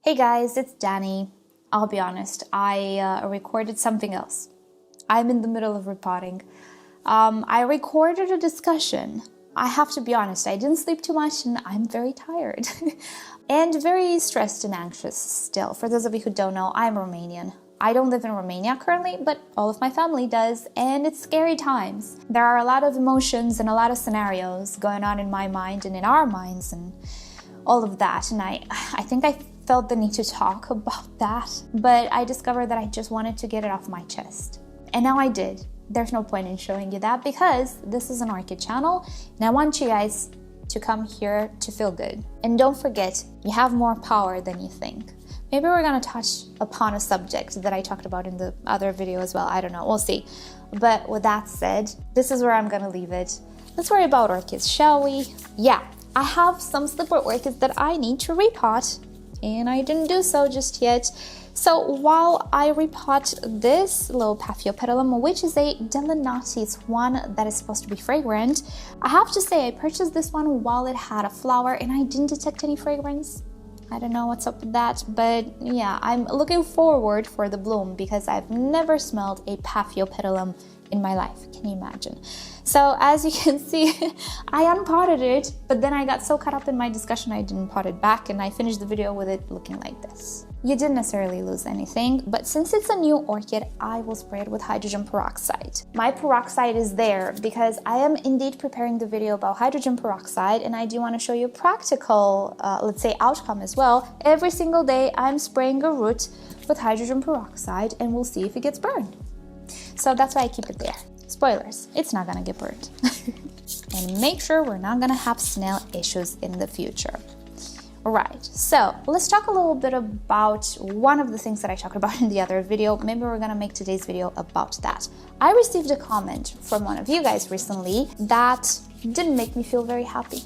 Hey guys, it's Danny. I'll be honest, I recorded something else. I'm in the middle of repotting. I recorded a discussion. I have to be honest, I didn't sleep too much and I'm very tired. And very stressed and anxious still. For those of you who don't know, I'm Romanian. I don't live in Romania currently, but all of my family does, and it's scary times. There are a lot of emotions and a lot of scenarios going on in my mind and in our minds and all of that. And I think I felt the need to talk about that, but I discovered that I just wanted to get it off my chest. And now I did. There's no point in showing you that because this is an orchid channel and I want you guys to come here to feel good. And don't forget, you have more power than you think. Maybe we're gonna touch upon a subject that I talked about in the other video as well. I don't know, we'll see. But with that said, this is where I'm gonna leave it. Let's worry about orchids, shall we? Yeah, I have some slipper orchids that I need to repot, and I didn't do so just yet. So while I repot this little Paphiopedilum, which is a Delinati, it's one that is supposed to be fragrant, I have to say I purchased this one while it had a flower and I didn't detect any fragrance. I don't know what's up with that, but yeah, I'm looking forward for the bloom because I've never smelled a Paphiopedilum in my life. Can you imagine? So as you can see, I unpotted it, but then I got so caught up in my discussion I didn't pot it back and I finished the video with it looking like this. You didn't necessarily lose anything, but since it's a new orchid, I will spray it with hydrogen peroxide. My peroxide is there because I am indeed preparing the video about hydrogen peroxide and I do want to show you a practical, let's say, outcome as well. Every single day I'm spraying a root with hydrogen peroxide and we'll see if it gets burned. So that's why I keep it there. Spoilers, it's not gonna get burnt. And make sure we're not gonna have snail issues in the future. Alright, so let's talk a little bit about one of the things that I talked about in the other video. Maybe we're gonna make today's video about that. I received a comment from one of you guys recently that didn't make me feel very happy.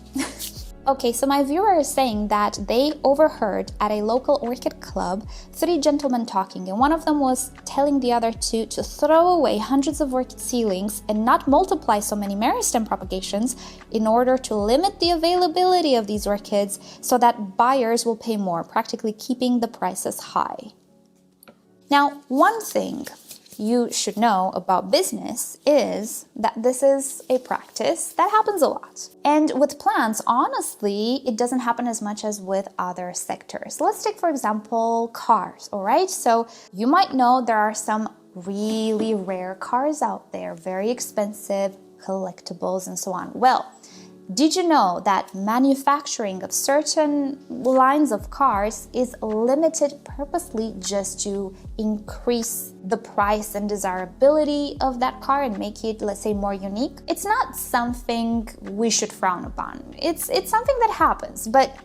Okay, so my viewer is saying that they overheard at a local orchid club 3 gentlemen talking, and one of them was telling the other 2 to throw away hundreds of orchid seedlings and not multiply so many meristem propagations in order to limit the availability of these orchids so that buyers will pay more, practically keeping the prices high. Now, one thing you should know about business is that this is a practice that happens a lot. And with plants, honestly, it doesn't happen as much as with other sectors. Let's take, for example, cars, all right? So you might know there are some really rare cars out there, very expensive, collectibles, and so on. Well, did you know that manufacturing of certain lines of cars is limited purposely just to increase the price and desirability of that car and make it, let's say, more unique? It's not something we should frown upon. It's something that happens, but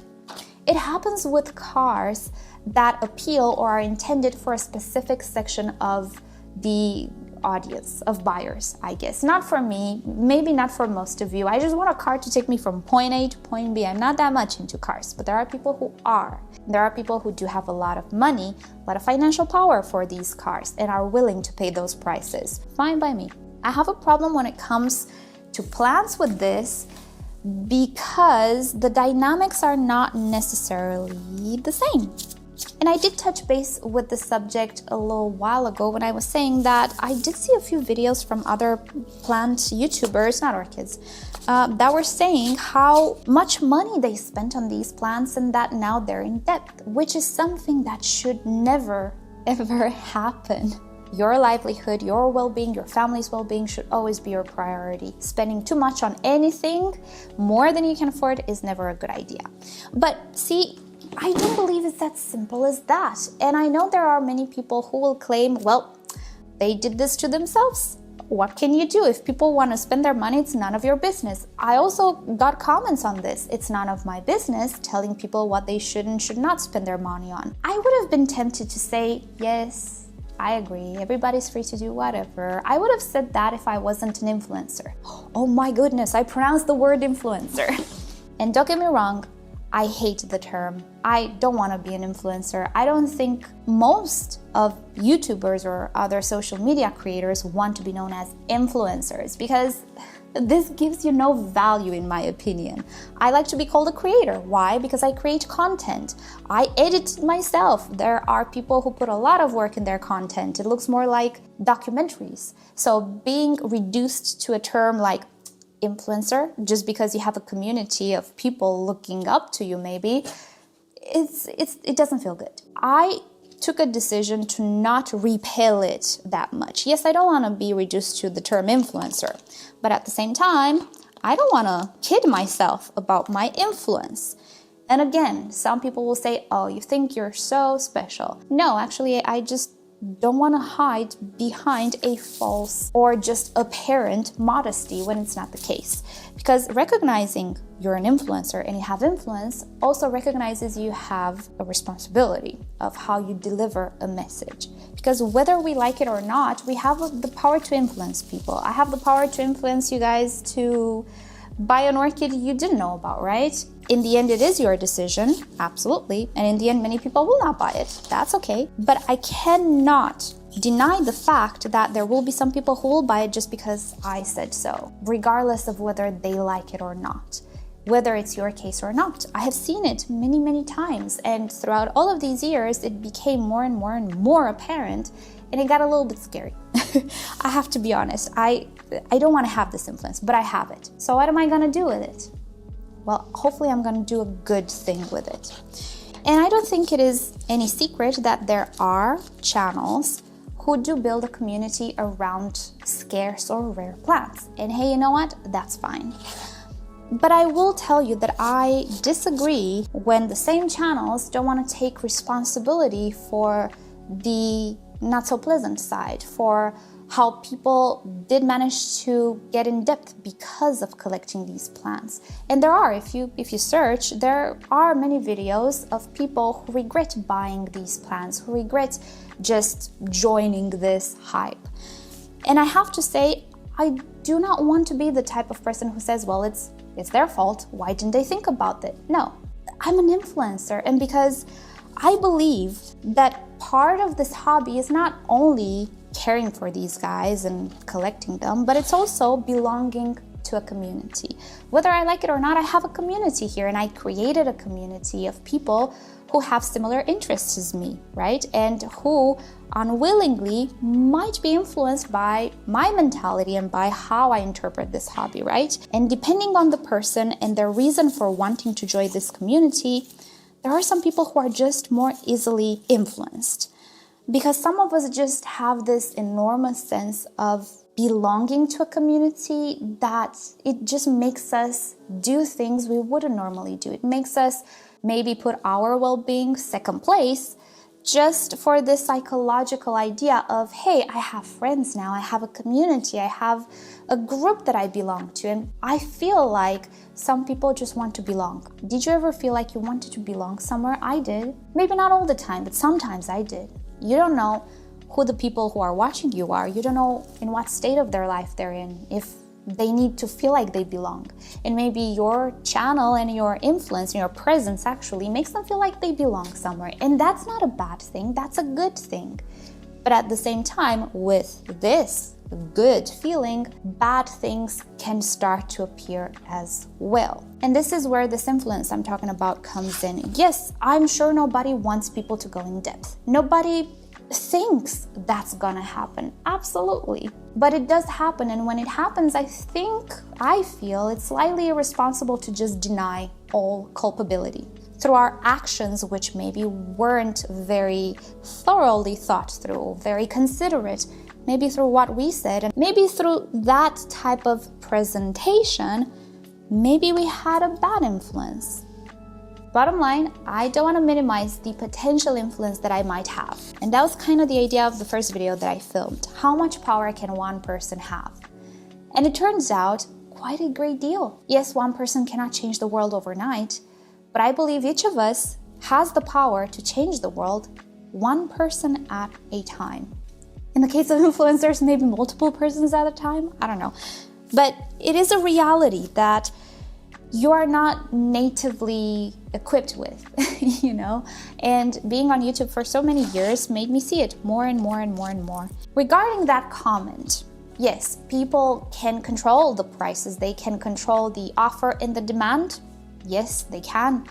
it happens with cars that appeal or are intended for a specific section of the audience, of buyers, I guess. Not for me, maybe not for most of you. I just want a car to take me from point A to point B. I'm not that much into cars, but there are people who are. There are people who do have a lot of money, a lot of financial power for these cars and are willing to pay those prices. Fine by me. I have a problem when it comes to plants with this because the dynamics are not necessarily the same. And I did touch base with the subject a little while ago when I was saying that I did see a few videos from other plant YouTubers, not orchids, that were saying how much money they spent on these plants and that now they're in debt, which is something that should never, ever happen. Your livelihood, your well-being, your family's well-being should always be your priority. Spending too much on anything more than you can afford is never a good idea. But see, I don't believe it's that simple as that. And I know there are many people who will claim, well, they did this to themselves. What can you do? If people want to spend their money, it's none of your business. I also got comments on this. It's none of my business telling people what they should and should not spend their money on. I would have been tempted to say, yes, I agree. Everybody's free to do whatever. I would have said that if I wasn't an influencer. Oh my goodness, I pronounced the word influencer. And don't get me wrong, I hate the term. I don't want to be an influencer. I don't think most of YouTubers or other social media creators want to be known as influencers because This gives you no value, in my opinion. I like to be called a creator. Why? Because I create content. I edit myself. There are people who put a lot of work in their content. It looks more like documentaries. So being reduced to a term like influencer, just because you have a community of people looking up to you, maybe, it doesn't feel good. I took a decision to not repel it that much. Yes, I don't want to be reduced to the term influencer, but at the same time, I don't want to kid myself about my influence. And again, some people will say, oh, you think you're so special. No, actually, I just don't want to hide behind a false or just apparent modesty when it's not the case. Because recognizing you're an influencer and you have influence also recognizes you have a responsibility of how you deliver a message. Because whether we like it or not, we have the power to influence people. I have the power to influence you guys to buy an orchid you didn't know about, right? In the end, it is your decision, absolutely. And in the end, many people will not buy it. That's okay. But I cannot deny the fact that there will be some people who will buy it just because I said so, regardless of whether they like it or not, whether it's your case or not. I have seen it many, many times. And throughout all of these years, it became more and more and more apparent. And it got a little bit scary. I have to be honest. I don't want to have this influence, but I have it. So what am I going to do with it? Well, hopefully I'm going to do a good thing with it. And I don't think it is any secret that there are channels who do build a community around scarce or rare plants. And hey, you know what? That's fine. But I will tell you that I disagree when the same channels don't want to take responsibility for the not so pleasant side, for how people did manage to get in depth because of collecting these plants. And there are, if you search, there are many videos of people who regret buying these plants, who regret just joining this hype. And I have to say, I do not want to be the type of person who says, well, it's their fault. Why didn't they think about it? No, I'm an influencer. And because I believe that part of this hobby is not only caring for these guys and collecting them, but it's also belonging to a community. Whether I like it or not, I have a community here, and I created a community of people who have similar interests as me, right? And who unwillingly might be influenced by my mentality and by how I interpret this hobby, right? And depending on the person and their reason for wanting to join this community, there are some people who are just more easily influenced. Because some of us just have this enormous sense of belonging to a community that it just makes us do things we wouldn't normally do. It makes us maybe put our well-being second place just for this psychological idea of, hey, I have friends now, I have a community, I have a group that I belong to, and I feel like some people just want to belong. Did you ever feel like you wanted to belong somewhere? I did. Maybe not all the time, but sometimes I did. You don't know who the people who are watching you are. You don't know in what state of their life they're in, if they need to feel like they belong. And maybe your channel and your influence and your presence actually makes them feel like they belong somewhere. And that's not a bad thing, that's a good thing. But at the same time, with this good feeling, bad things can start to appear as well. And this is where this influence I'm talking about comes in. Yes, I'm sure nobody wants people to go in depth. Nobody thinks that's gonna happen, absolutely. But it does happen, and when it happens, I feel it's slightly irresponsible to just deny all culpability through our actions, which maybe weren't very thoroughly thought through, very considerate, maybe through what we said, and maybe through that type of presentation, maybe we had a bad influence. Bottom line, I don't want to minimize the potential influence that I might have. And that was kind of the idea of the first video that I filmed. How much power can one person have? And it turns out quite a great deal. Yes, one person cannot change the world overnight, but I believe each of us has the power to change the world one person at a time. In the case of influencers, maybe multiple persons at a time, I don't know. But it is a reality that you are not natively equipped with, you know? And being on YouTube for so many years made me see it more and more and more and more. Regarding that comment, Yes, people can control the prices, they can control the offer and the demand. Yes, they can.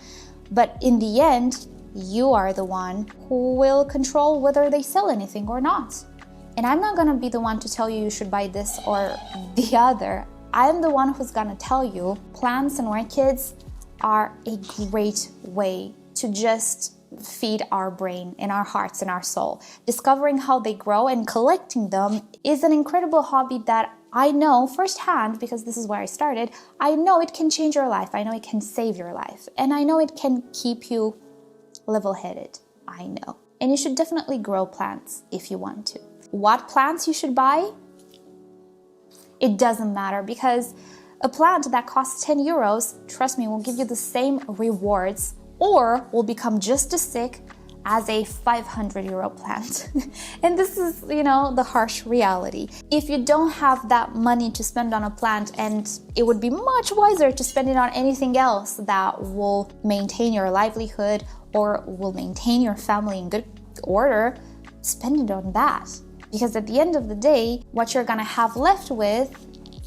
But in the end, you are the one who will control whether they sell anything or not. And I'm not gonna be the one to tell you you should buy this or the other. I'm the one who's gonna tell you plants and orchids are a great way to just feed our brain and our hearts and our soul. Discovering how they grow and collecting them is an incredible hobby that I know firsthand, because this is where I started. I know it can change your life. I know it can save your life. And I know it can keep you level-headed. I know. And you should definitely grow plants if you want to. What plants you should buy? It doesn't matter, because a plant that costs 10 euros, trust me, will give you the same rewards or will become just as sick as a 500 euro plant. And this is, the harsh reality. If you don't have that money to spend on a plant, and it would be much wiser to spend it on anything else that will maintain your livelihood or will maintain your family in good order, spend it on that. Because at the end of the day, what you're gonna have left with,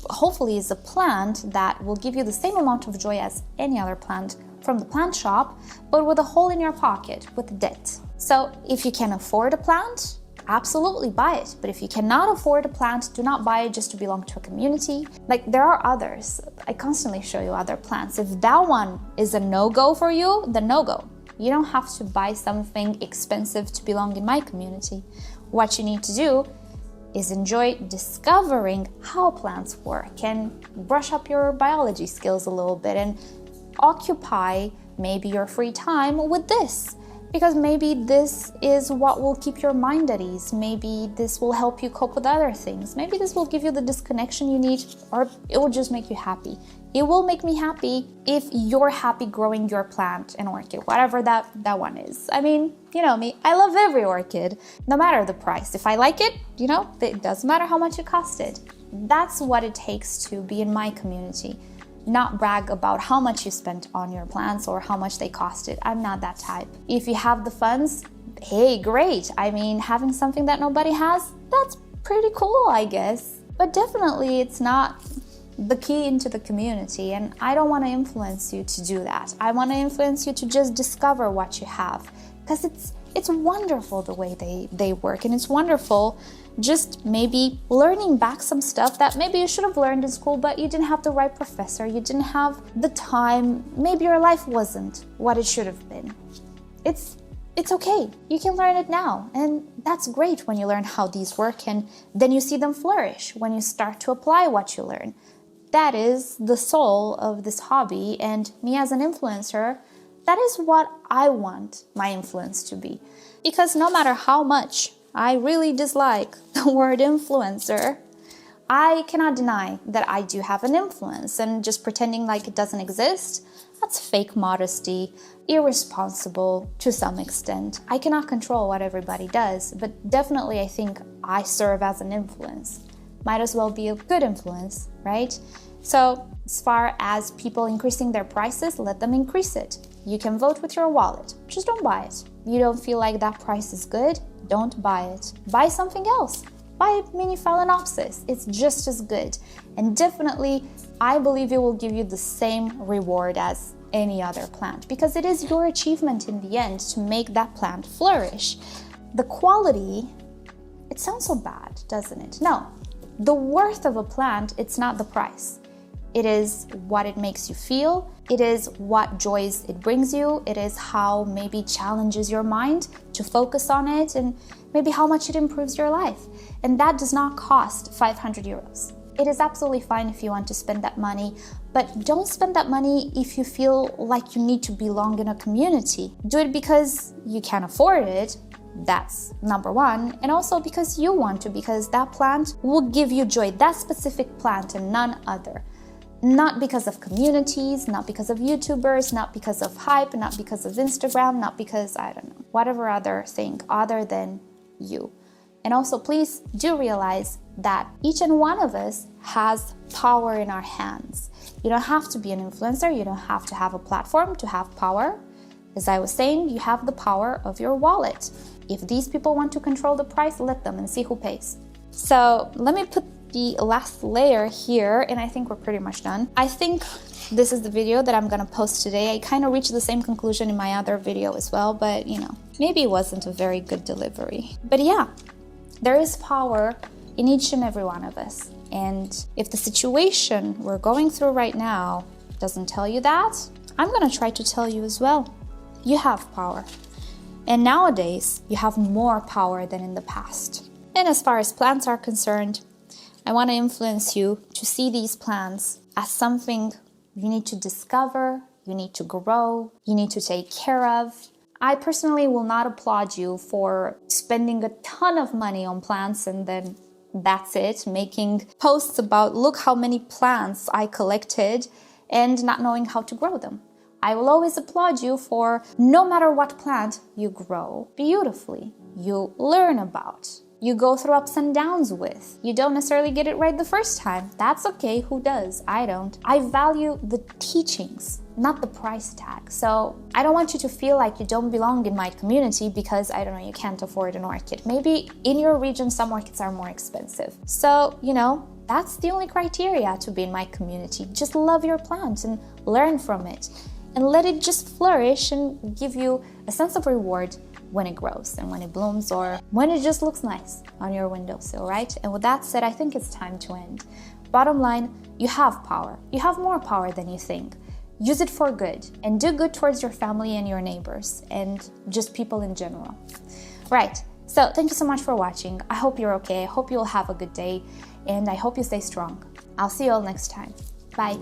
hopefully, is a plant that will give you the same amount of joy as any other plant from the plant shop, but with a hole in your pocket, with debt. So if you can afford a plant, absolutely buy it. But if you cannot afford a plant, do not buy it just to belong to a community. Like, there are others. I constantly show you other plants. If that one is a no-go for you, then no-go. You don't have to buy something expensive to belong in my community. What you need to do is enjoy discovering how plants work and brush up your biology skills a little bit and occupy maybe your free time with this, because maybe this is what will keep your mind at ease. Maybe this will help you cope with other things. Maybe this will give you the disconnection you need, or it will just make you happy. It will make me happy if you're happy growing your plant and orchid, whatever that one is. I mean, you know me, I love every orchid, no matter the price. If I like it, it doesn't matter how much it costed. That's what it takes to be in my community. Not brag about how much you spent on your plants or how much they costed. I'm not that type. If you have the funds, hey, great. I mean, having something that nobody has, that's pretty cool, I guess. But definitely it's not the key into the community, and I don't want to influence you to do that. I want to influence you to just discover what you have, because it's wonderful the way they work, and it's wonderful just maybe learning back some stuff that maybe you should have learned in school, but you didn't have the right professor, you didn't have the time, maybe your life wasn't what it should have been. It's okay, you can learn it now, and that's great when you learn how these work, and then you see them flourish when you start to apply what you learn. That is the soul of this hobby, and me as an influencer, that is what I want my influence to be. Because no matter how much I really dislike the word influencer, I cannot deny that I do have an influence, and just pretending like it doesn't exist, that's fake modesty, irresponsible to some extent. I cannot control what everybody does, but definitely I think I serve as an influence. Might as well be a good influence, right? So as far as people increasing their prices, let them increase it. You can vote with your wallet, just don't buy it. You don't feel like that price is good, don't buy it. Buy something else. Buy a mini phalaenopsis, it's just as good. And definitely, I believe it will give you the same reward as any other plant, because it is your achievement in the end to make that plant flourish. The quality, it sounds so bad, doesn't it? No, the worth of a plant, it's not the price. It is what it makes you feel. It is what joys it brings you. It is how maybe challenges your mind to focus on it, and maybe how much it improves your life. And that does not cost 500 euros. It is absolutely fine if you want to spend that money, but don't spend that money if you feel like you need to belong in a community. Do it because you can afford it. That's number one, and also because you want to, because that plant will give you joy, that specific plant and none other. Not because of communities, not because of YouTubers, not because of hype, not because of Instagram, not because, I don't know, whatever other thing other than you. And also, please do realize that each and one of us has power in our hands. You don't have to be an influencer, you don't have to have a platform to have power. As I was saying, you have the power of your wallet. If these people want to control the price, let them and see who pays. So let me put the last layer here, and I think we're pretty much done. I think this is the video that I'm gonna post today. I kind of reached the same conclusion in my other video as well, but you know, maybe it wasn't a very good delivery. But yeah, there is power in each and every one of us. And if the situation we're going through right now doesn't tell you that, I'm gonna try to tell you as well. You have power. And nowadays, you have more power than in the past. And as far as plants are concerned, I want to influence you to see these plants as something you need to discover, you need to grow, you need to take care of. I personally will not applaud you for spending a ton of money on plants and then that's it, making posts about look how many plants I collected and not knowing how to grow them. I will always applaud you for no matter what plant you grow beautifully, you learn about, you go through ups and downs with. You don't necessarily get it right the first time. That's okay, who does? I don't. I value the teachings, not the price tag. So I don't want you to feel like you don't belong in my community because, I don't know, you can't afford an orchid. Maybe in your region, some orchids are more expensive. So, you know, that's the only criteria to be in my community. Just love your plant and learn from it. And let it just flourish and give you a sense of reward when it grows and when it blooms or when it just looks nice on your windowsill, right? And with that said, I think it's time to end. Bottom line, you have power. You have more power than you think. Use it for good and do good towards your family and your neighbors and just people in general. Right, so thank you so much for watching. I hope you're okay. I hope you'll have a good day and I hope you stay strong. I'll see you all next time. Bye.